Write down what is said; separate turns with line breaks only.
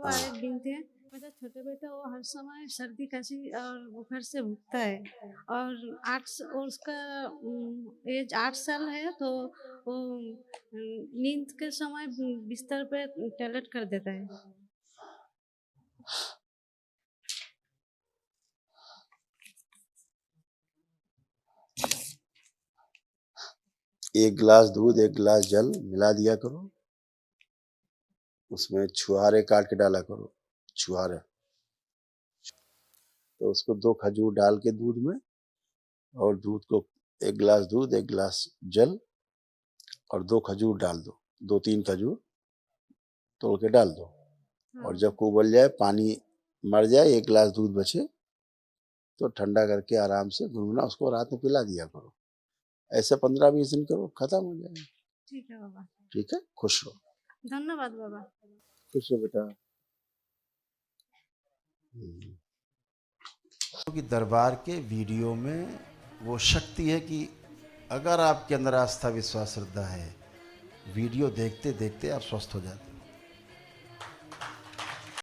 बाबा
हाँ।
एक बिनती है। मेरा छोटा बेटा वो हर समय सर्दी खांसी और बुखार से भुगता है। और उसका एज 8 साल है, तो वो नींद के समय बिस्तर पे टॉयलेट कर देता है।
एक गिलास दूध, एक गिलास जल मिला दिया करो, उसमें छुहारे काट के डाला करो, छुहारे। तो उसको 2 खजूर डाल के दूध में, और दूध को 1 गिलास दूध, 1 गिलास जल और 2 खजूर डाल दो, 2-3 खजूर तोड़ के डाल दो। और
हाँ।
जब को उबल जाए, पानी मर जाए, 1 गिलास दूध बचे, तो ठंडा करके आराम से गुनगुना उसको रात में पिला दिया करो। ऐसे 15-20 दिन करो, खत्म हो जाएगा।
ठीक है बाबा।
ठीक है, खुश रहो।
धन्यवाद बाबा।
खुश रहो बेटा।
कि दरबार के वीडियो में वो शक्ति है कि अगर आपके अंदर आस्था विश्वास श्रद्धा है, वीडियो देखते देखते आप स्वस्थ हो जाते हैं।